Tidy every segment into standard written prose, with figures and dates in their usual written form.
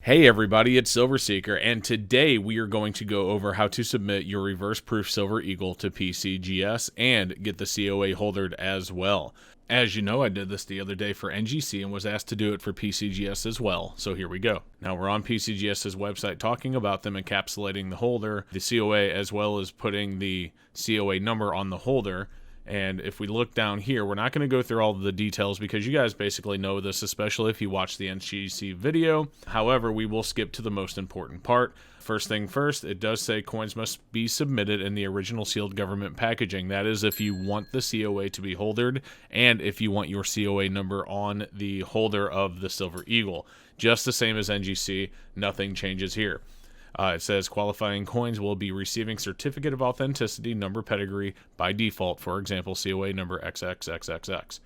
Hey everybody, it's Silver Seeker, and today we are going to go over how to submit your reverse proof Silver Eagle to PCGS and get the COA holdered as well. As you know, I did this the other day for NGC and was asked to do it for PCGS as well, so here we go. Now we're on PCGS's website talking about them encapsulating the holder, the COA, as well as putting the COA number on the holder. And if we look down here, we're not going to go through all of the details because you guys basically know this, especially if you watch the NGC video. However, we will skip to the most important part. First thing first, it does say coins must be submitted in the original sealed government packaging. That is if you want the COA to be holdered and if you want your COA number on the holder of the Silver Eagle. Just the same as NGC, nothing changes here. It says qualifying coins will be receiving certificate of authenticity number pedigree by default, for example, COA number XXXXX.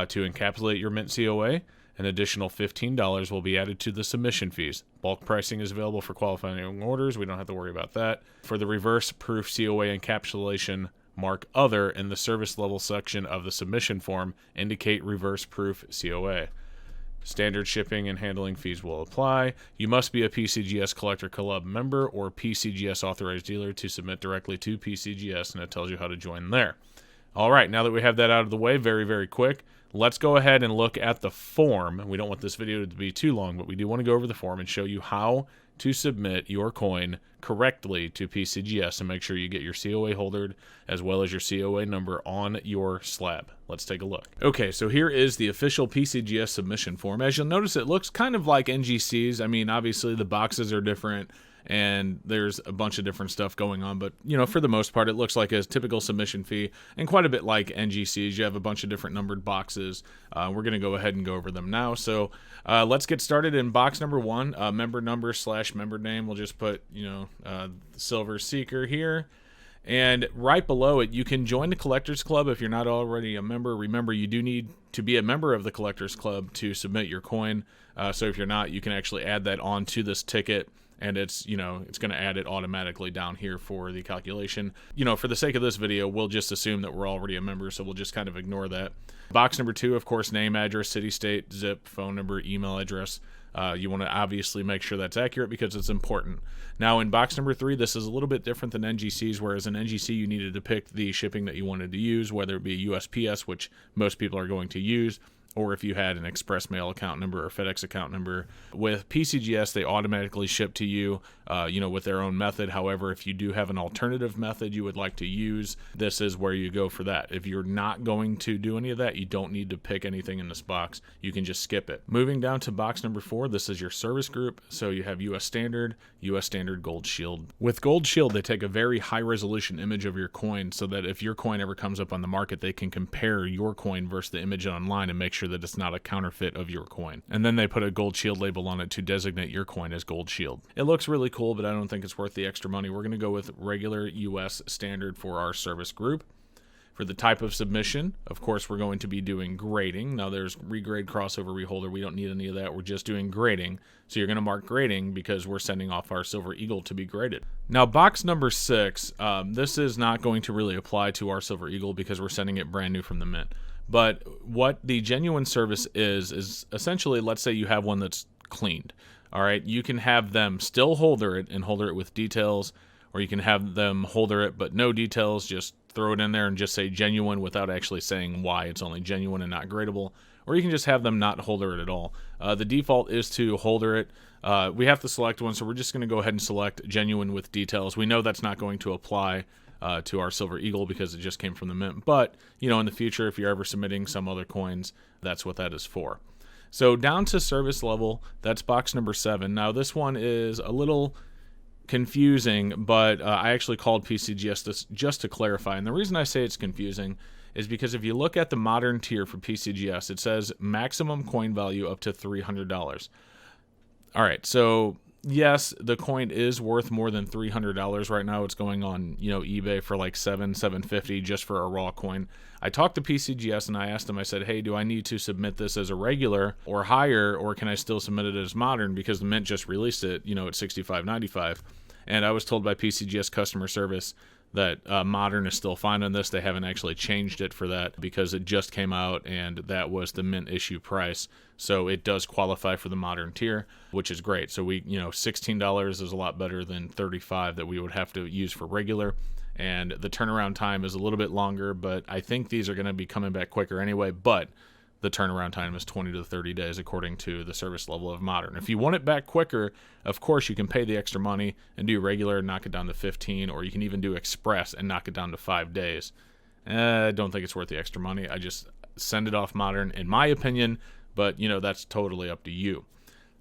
To encapsulate your mint COA, an additional $15 will be added to the submission fees. Bulk pricing is available for qualifying orders. We don't have to worry about that. For the reverse proof COA encapsulation, mark Other in the service level section of the submission form. Indicate reverse proof COA. Standard shipping and handling fees will apply. You must be a PCGS Collector Club member or PCGS authorized dealer to submit directly to PCGS, and it tells you how to join there. All right, now that we have that out of the way, very, very quick, let's go ahead and look at the form. We don't want this video to be too long, but we do want to go over the form and show you how to submit your coin correctly to PCGS and make sure you get your COA holdered as well as your COA number on your slab. Let's take a look. Okay, so here is the official PCGS submission form. As you'll notice, it looks kind of like NGC's. I mean, obviously the boxes are different and there's a bunch of different stuff going on, but you know, for the most part, it looks like a typical submission fee and quite a bit like NGC's. You have a bunch of different numbered boxes. We're going to go ahead and go over them now. So let's get started in box number 1, member number / member name. We'll just put, Silver Seeker here. And right below it, you can join the Collectors Club if you're not already a member. Remember, you do need to be a member of the Collectors Club to submit your coin. So if you're not, you can actually add that onto this ticket. And it's going to add it automatically down here for the calculation. For the sake of this video, we'll just assume that we're already a member, so we'll just kind of ignore that. Box number 2, of course, name, address, city, state, zip, phone number, email address. You want to obviously make sure that's accurate because it's important. Now, in box number 3, this is a little bit different than NGC's, whereas in NGC, you needed to pick the shipping that you wanted to use, whether it be USPS, which most people are going to use, or if you had an express mail account number or FedEx account number. With PCGS, they automatically ship to you, with their own method. However, if you do have an alternative method you would like to use, this is where you go for that. If you're not going to do any of that, you don't need to pick anything in this box. You can just skip it. Moving down to box number 4, this is your service group. So you have US Standard Gold Shield. With Gold Shield, they take a very high resolution image of your coin so that if your coin ever comes up on the market, they can compare your coin versus the image online and make sure that it's not a counterfeit of your coin. And then they put a Gold Shield label on it to designate your coin as Gold Shield. It looks really cool, but I don't think it's worth the extra money. We're going to go with regular US Standard for our service group. For the type of submission, of course, we're going to be doing grading. Now there's regrade, crossover, reholder. We don't need any of that. We're just doing grading. So you're going to mark grading because we're sending off our Silver Eagle to be graded. Now box number 6, this is not going to really apply to our Silver Eagle because we're sending it brand new from the mint. But what the genuine service is essentially, let's say you have one that's cleaned. All right, you can have them still holder it and holder it with details, or you can have them holder it but no details, just throw it in there and just say genuine without actually saying why it's only genuine and not gradable, or you can just have them not holder it at all. The default is to holder it. We have to select one, so we're just going to go ahead and select genuine with details. We know that's not going to apply to our Silver Eagle because it just came from the mint, but in the future, if you're ever submitting some other coins, that's what that is for. So down to service level, that's box number 7. Now this one is a little confusing, but I actually called PCGS this just to clarify. And the reason I say it's confusing is because if you look at the modern tier for PCGS, it says maximum coin value up to $300. All right, so yes, the coin is worth more than $300 right now. It's going on, eBay for like $750 just for a raw coin. I talked to PCGS and I asked them, I said, hey, do I need to submit this as a regular or higher, or can I still submit it as modern because the mint just released it, at $65.95. And I was told by PCGS customer service that Modern is still fine on this. They haven't actually changed it for that because it just came out and that was the mint issue price. So it does qualify for the Modern tier, which is great. So we, $16 is a lot better than $35 that we would have to use for regular. And the turnaround time is a little bit longer, but I think these are going to be coming back quicker anyway. But the turnaround time is 20 to 30 days according to the service level of Modern. If you want it back quicker, of course you can pay the extra money and do regular and knock it down to 15, or you can even do Express and knock it down to 5 days. I don't think it's worth the extra money. I just send it off Modern in my opinion, but that's totally up to you.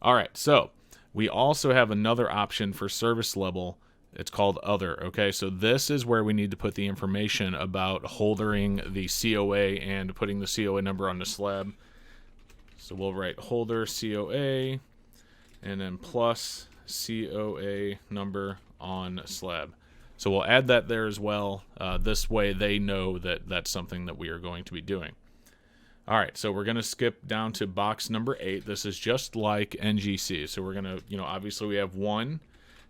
All right, so we also have another option for service level. It's called Other, okay? So this is where we need to put the information about holdering the COA and putting the COA number on the slab. So we'll write holder COA and then plus COA number on slab. So we'll add that there as well. This way they know that that's something that we are going to be doing. All right, so we're going to skip down to box number 8. This is just like NGC. So we're going to, obviously we have one.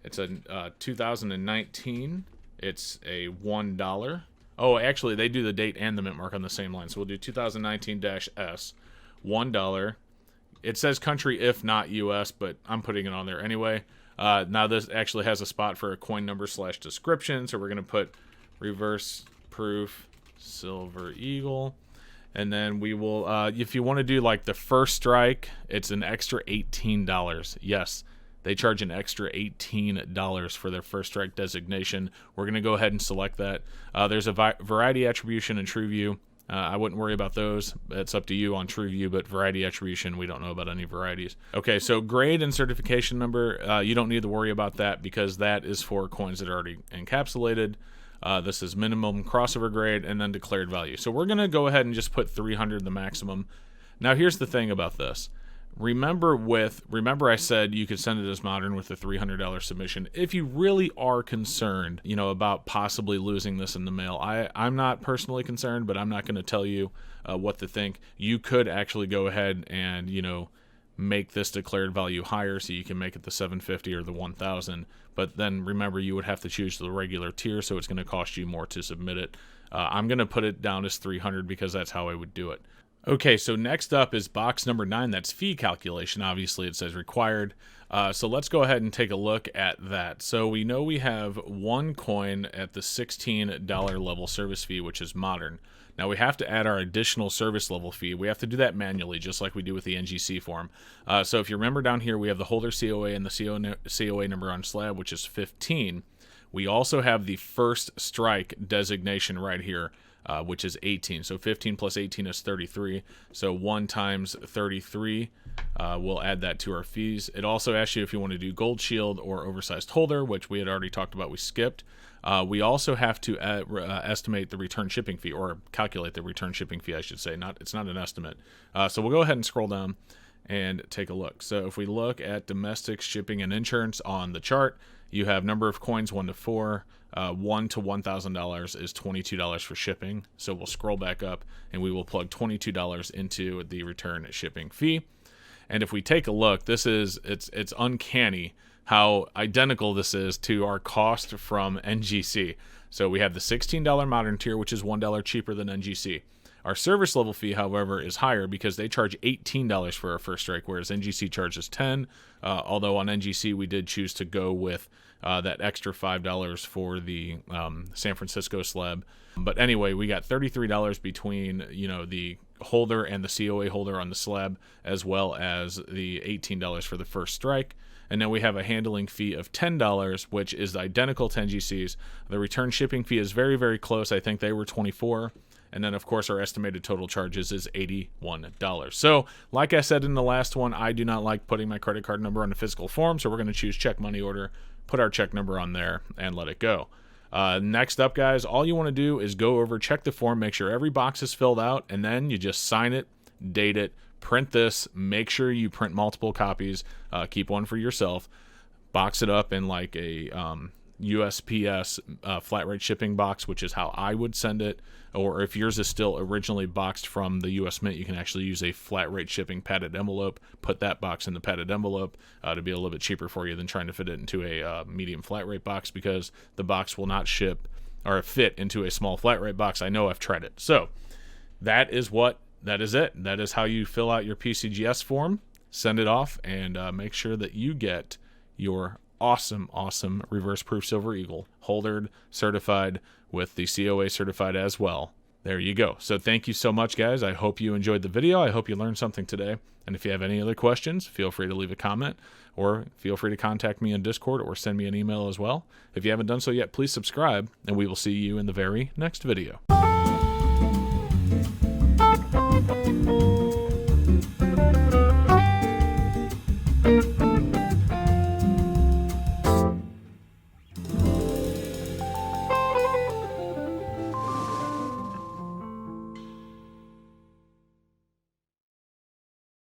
It's a 2019. It's a $1. Oh, actually, they do the date and the mint mark on the same line. So we'll do 2019-S, $1. It says country if not U.S., but I'm putting it on there anyway. Now this actually has a spot for a coin number / description. So we're going to put reverse proof Silver Eagle. And then we will, if you want to do like the first strike, it's an extra $18. Yes. They charge an extra $18 for their first strike designation. We're going to go ahead and select that. There's a variety attribution and true view. I wouldn't worry about those. It's up to you on true view, but variety attribution, we don't know about any varieties. Okay, so grade and certification number, you don't need to worry about that because that is for coins that are already encapsulated. This is minimum crossover grade and then declared value. So we're going to go ahead and just put 300 the maximum. Now here's the thing about this. Remember I said you could send it as Modern with a $300 submission. If you really are concerned, about possibly losing this in the mail, I'm not personally concerned, but I'm not going to tell you what to think. You could actually go ahead and, make this declared value higher so you can make it the 750 or the 1000. But then remember, you would have to choose the regular tier, so it's going to cost you more to submit it. I'm going to put it down as 300 because that's how I would do it. Okay, so next up is box number 9. That's fee calculation. Obviously, it says required. So let's go ahead and take a look at that. So we know we have one coin at the $16 level service fee, which is Modern. Now we have to add our additional service level fee. We have to do that manually, just like we do with the NGC form. So if you remember down here, we have the holder COA and the COA number on slab, which is 15. We also have the first strike designation right here, which is 18. So 15 plus 18 is 33. So 1 times 33, we'll add that to our fees. It also asks you if you want to do gold shield or oversized holder, which we had already talked about. We skipped. We also have to estimate the return shipping fee, or calculate the return shipping fee, I should say. It's not an estimate. So we'll go ahead and scroll down and take a look. So if we look at domestic shipping and insurance on the chart, you have number of coins 1 to 4. $1 to $1,000 is $22 for shipping. So we'll scroll back up and we will plug $22 into the return shipping fee. And if we take a look, it's uncanny how identical this is to our cost from NGC. So we have the $16 Modern tier, which is $1 cheaper than NGC. Our service level fee, however, is higher because they charge $18 for our first strike, whereas NGC charges $10. Although on NGC we did choose to go with that extra $5 for the San Francisco slab. But anyway, we got $33 between the holder and the COA holder on the slab, as well as the $18 for the first strike. And then we have a handling fee of $10, which is identical to NGC's. The return shipping fee is very, very close. I think they were $24. And then, of course, our estimated total charges is $81. So, like I said in the last one, I do not like putting my credit card number on a physical form, so we're going to choose check money order, put our check number on there, and let it go. Next up, guys, all you want to do is go over, check the form, make sure every box is filled out, and then you just sign it, date it, print this, make sure you print multiple copies, keep one for yourself, box it up in like a USPS flat rate shipping box, which is how I would send it. Or if yours is still originally boxed from the US Mint, you can actually use a flat rate shipping padded envelope, put that box in the padded envelope to be a little bit cheaper for you than trying to fit it into a medium flat rate box, because the box will not ship or fit into a small flat rate box. I know, I've tried it. So that is it. That is how you fill out your PCGS form, send it off, and make sure that you get your awesome reverse proof Silver Eagle holdered, certified, with the COA certified as well. There you go. So thank you so much, guys. I hope you enjoyed the video. I hope you learned something today. And if you have any other questions, feel free to leave a comment, or feel free to contact me on Discord or send me an email as well. If you haven't done so yet, please subscribe, and we will see you in the very next video.